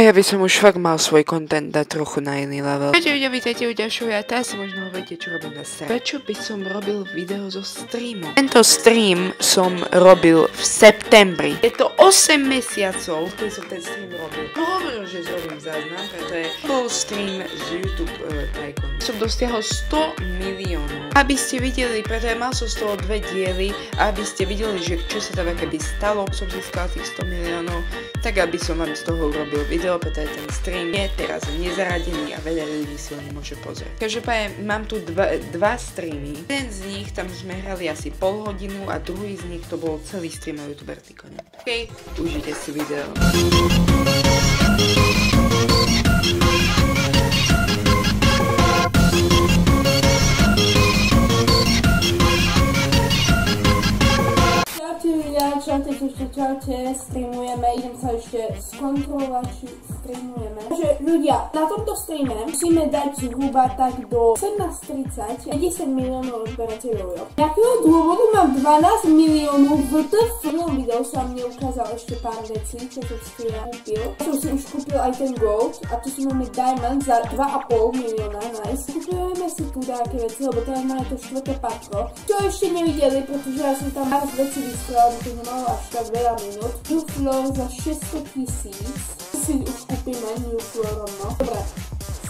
ja by som už fakt mal svoj content dať trochu na iný level. Vítajte u ďalšieho videa, teraz si možno viete, čo robím na streame. Prečo by som robil video zo streamu? Tento stream som robil v septembri. Je to 8 mesiacov, keď som ten stream robil. No hovoril, že zrobím záznam, preto je full stream z YouTube Tycoon. Som dosiahol 100 miliónov. Aby ste videli, pretože mal som z toho 2 diely, aby ste videli, že čo sa tam keby stalo, som získal tých 100 miliónov, tak aby som vám z toho urobil video, pretože ten stream je teraz nezaradený a veľa ľudí si ho nemôže pozrieť. Každopádne mám tu dva streamy. Jeden z nich tam sme hrali asi pol hodinu a druhý z nich to bol celý stream na YouTuber Tycoon. OK, užite si video. Čaute, streamujeme, idem sa ešte skontrolovať, či streamujeme. Takže ľudia, na tomto streame musíme dať zhruba tak do 17:30 50 miliónov odberateľov, jo. Z jakého dôvodu mám 12 miliónov VTF? V tom videu som mne ukázal ešte pár vecí, čo som si ja kúpil. Som si už kúpil aj ten Gold a tu si máme Diamond za 2,5 milióna, nice. Kúpujeme si tu také veci, lebo teraz máme to 4. patro. Čo ešte nevideli, pretože ja som tam pár vecí vystrala, aby to nemalo až tak veľa minút. New Floor za 600 000. Si už kúpime New Floor rovno. Dobre,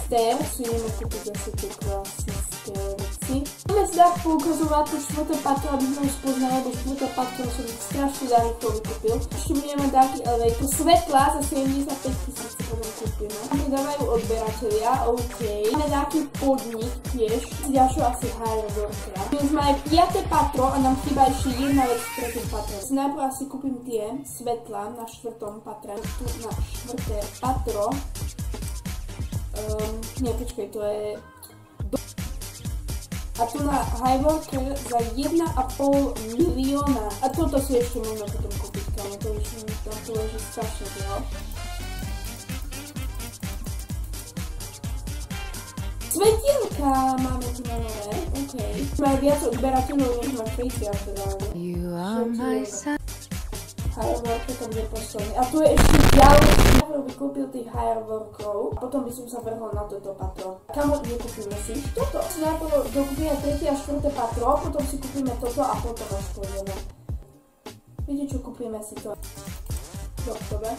Stair si ideme kúpiť zase tie klasické veci. Máme si dať poukazovať to 4. patro, aby sme už poznali, lebo 4. patro som strašne rýchlo vykúpil. Ešte budeme dať elevator svetla za 75 000 potom kúpime. Máme dávajú odberatelia, OK. Máme nejaký podnik tiež, ďalšie asi higher workera. My už máme 5. patro a nám chýba ešte jedna vec v 3. patro. Najprv asi kúpim tie svetla na 4. patre. Tu na 4. patro. Nie, počkej, to je... A tu na high worker za 1,5 milióna. A toto si ešte môžeme potom kúpiť, kámo. To už mi tam tu leží strašne veľa. Svetielka máme tu na nové, OK. Máme viac odberateľov, než má Patreon. You are my son. Higher worker to bude posledný. A tu je ešte ďalší. Najprv by kúpil tých higher workerov, potom by som sa vrhol na toto patro. Kamo, nekúpime si toto. Najprv dokúpime 3. a 4. patro, potom si kúpime toto a potom až pôjdeme. Viete čo, kúpime si to. Dobre.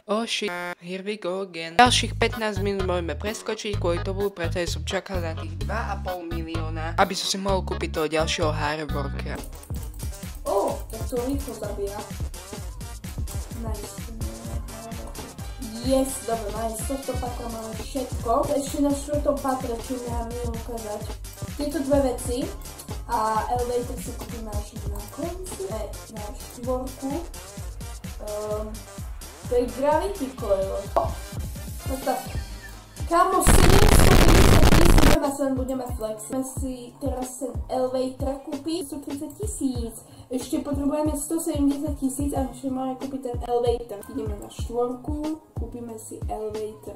Oh shit, here we go again. Ďalších 15 minút môžeme preskočiť kvôli tomu, pretože som čakal na tých 2,5 milióna, aby som si mohol kúpiť toho ďalšieho higher workera. Tak to rýchlo zabíja. Nice. Yes, dobre, nice. Z tohto patra máme všetko. Ešte na 4. patre, čo mi mám ukázať. Tieto dve veci. A elevator si kúpime až na konci. Na 4. To je Gravity Coil. No tak. Kámo, 750 000 a sa budeme flexiť. Budeme si teraz ten elevator kúpiť 130 000. Ešte potrebujeme 170 000 a ešte máme kúpiť ten elevator. Ideme na 4, kúpime si elevator.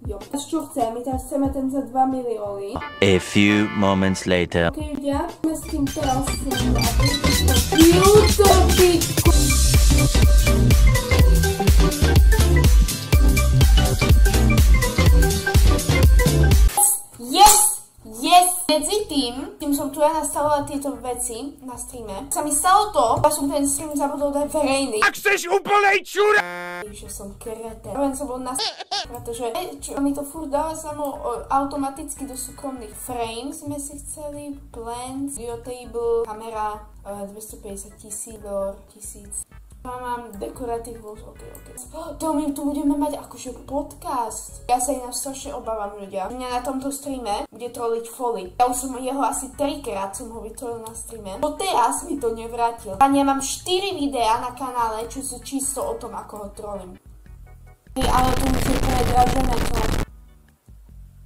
Jo. A čo chceme? My teraz chceme ten za 2 milióny. A few moments later. Ok, ľudia, sme s tým teraz YouTube. Medzi tým som tu ja nastavila tieto veci na streame. Sa mi stalo to, že som ten stream zabudol dať verejný. Ak chceš úplnej čura! Že som kreten. Len som bol na pretože mi to furt dáva samo automaticky do súkromných frames. Sme si chceli plans, videotable, kamera 250 000, 1000. Mám dekoratívus, ok. To my tu budeme mať akože podcast. Ja sa ináč strašne obávam, ľudia. Mňa na tomto streame bude troliť Folly. Ja už som jeho asi 3-krát som ho vytrolil na streame. Doteraz mi to nevrátil. A ja mám 4 videá na kanále, čo sú čisto o tom, ako ho trolím. Ale to už je predražené to.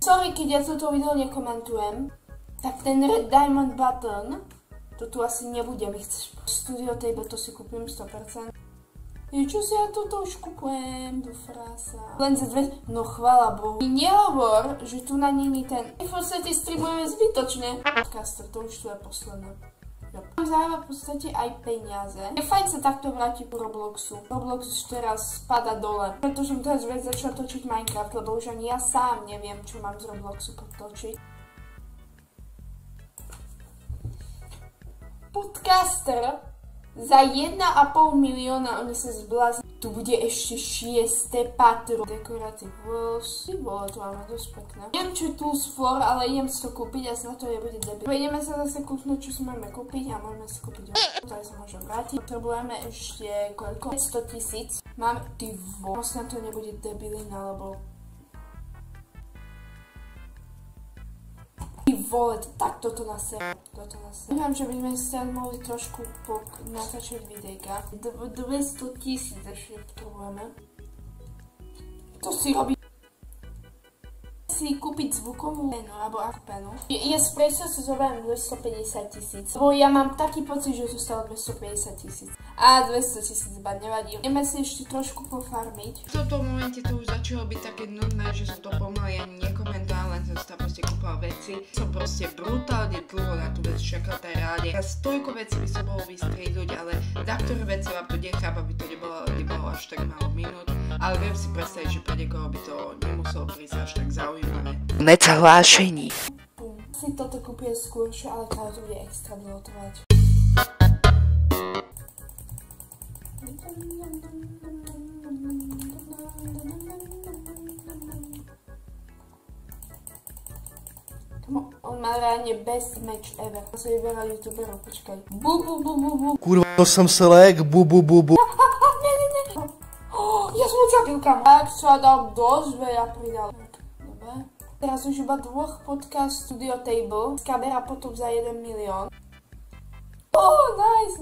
Sorry, keď ja toto video nekomentujem. Tak ten Red Diamond Button to tu asi nebudem, chceš Studio Table, to si kúpim 100%. Čo si ja toto už kúpujem do frasa. Len za 2, no chvála Bohu. Nehovor, že tu na nimi ten... V podstate streamujeme zbytočne. Podcaster, to už tu je posledné. Zároveň v podstate aj peniaze. Je fajn sa takto vrátiť po Robloxu. Roblox už teraz spada dole. Preto som teraz vec začala točiť Minecraft, lebo už ani ja sám neviem, čo mám z Robloxu potočiť. Podcaster za 1,5 milióna, oni sa zblázni. Tu bude ešte 6. patro. Dekorácie vlasy, to máme dosť pekné. Neviem, čo je Tools Floor, ale idem si to kúpiť a na to nebude debil. Ideme sa zase kúpnuť, čo si máme kúpiť a môžeme si kúpiť to aj sa môžem vrátiť. Potrebujeme ešte koľko? 500 000. Máme, ty na to nebude debilina, lebo vole, tak toto naserem. Neviem, že by sme sa mohli trošku natáčať videjka. 200 000 ešte potrebujeme. To si robí si kúpiť zvukovú penu, alebo penu. Ja z prečo sa zoberiem 250 000. Lebo ja mám taký pocit, že to stalo 250 000. A 200 000 iba nevadí. Ideme si ešte trošku pofarmiť. V tomto momente to už začalo byť také nudné, že som to pomaly ani nekomentovala, len som si tam proste kúpala veci. Som proste brutálne dlho na tú vec čakala tej ráde. A toľko vecí by som mohol vystriedať, ale na ktoré veci vám to nechám, aby to nebolo až tak málo minút. Ale viem si predstaviť, že pre niekoho by to nemuselo prísť až tak zaujímavé. Konec hlášení. Si toto kúpim skôr, ale táto to bude extra dlho trvať. On má reálne best match ever. To sa vyberá youtuberov, počkaj. Kurva, to som selek, Ja som očakil kam. Tak sa dal dosť veľa pridal. Dobre. Teraz už iba dvoch podcast Studio Table. Skabera potom za 1 milión. Nice.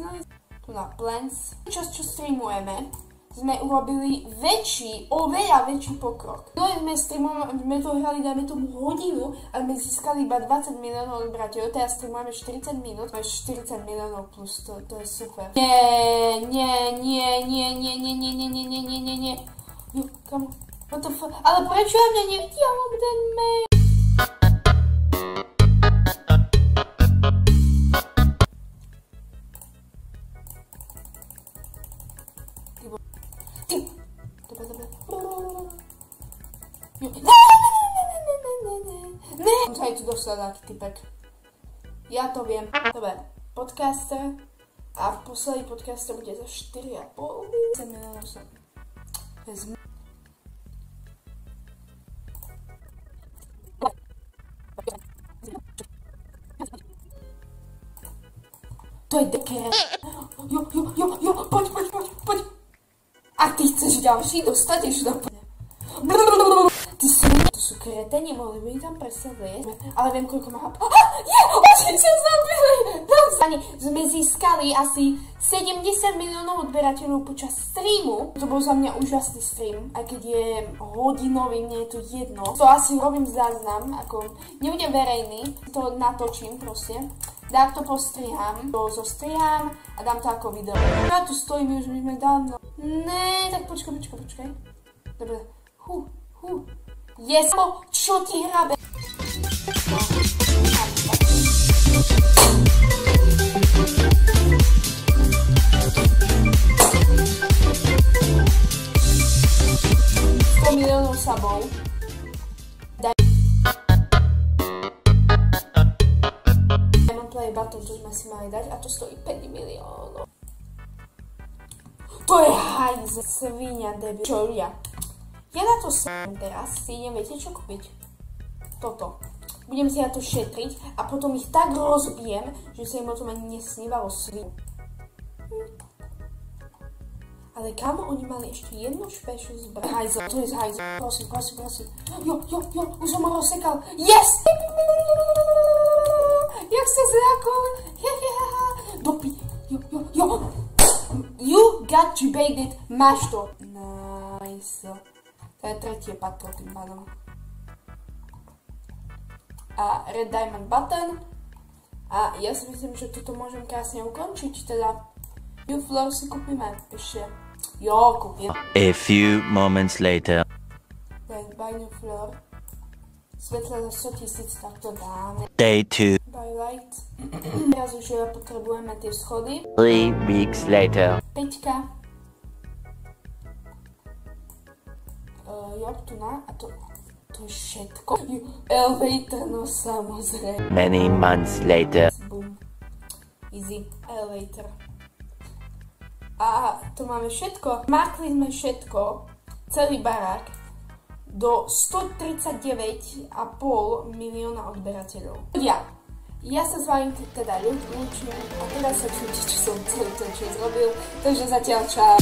Tu na Plants. Čas, čo streamujeme, sme urobili oveľa väčší pokrok. No sme to hrali, dajme tomu hodinu a sme získali iba 20 miliónov odberateľov. Teraz streamujeme 40 minút, máš 40 miliónov plus, to je super. Nie. Jo, kam? What the fuck? Ale prečo ja mňa nevidia ten mail? Ne. On sa aj tu dostal taký typek. Ja to viem. Dobre, podcaster. A v posledný podcaster bude za 4,5 miliónov. To je dekere. Jo, poď. A ty chceš ďalší dostať, ešte tam poď. To sú kreteni, mohli by tam predstaviť. Ale viem, koľko má... Oči sa zabili! Sme získali asi 70 miliónov odberateľov počas streamu. To bol za mňa úžasný stream, aj keď je hodinový, mne je to jedno. To asi robím záznam, ako nebudem verejný, to natočím proste. Tak to postrihám, to zostrihám a dám to ako video. Ja tu stojím, už my sme dávno. Ne, tak počkaj. Dobre. Yes, čo ti hrabe? Miliónov sabov. Diamond Play Button, to sme si mali dať a to stojí 5 miliónov. To je hajz, svinia debil. Čo ja? Ja na to teraz si idem, viete čo kúpiť? Toto. Budem si na to šetriť a potom ich tak rozbijem, že sa im o tom ani nesnívalo svinu. Ale kamo, oni mali ešte jednu špešu zbraň. Hajzel, to je hajzel. Prosím. Jo, už som ho rozsekal. Yes! Jak sa zľakol. Dopi. Jo. You got debated. Máš to. Nice. To je tretie patro tým pádom. A Red Diamond Button. A ja si myslím, že toto môžem krásne ukončiť. Teda New Floor si kúpime ešte. Jo, kúpim. A few moments later. Buy New Floor. svetla za 100 000, tak to dáme. Day 2. By light. Teraz už potrebujeme tie schody. 3 weeks later. 5. Joptuna, a to je všetko. Elevator, no samozrejme. Many months later. Boom. Easy. Elevator. A to máme všetko. Markli sme všetko, celý barák, do 139,5 milióna odberateľov. Ja sa s vami teda ľúčim a teraz sa čujte, čo som celý ten čas robil. Takže zatiaľ čau.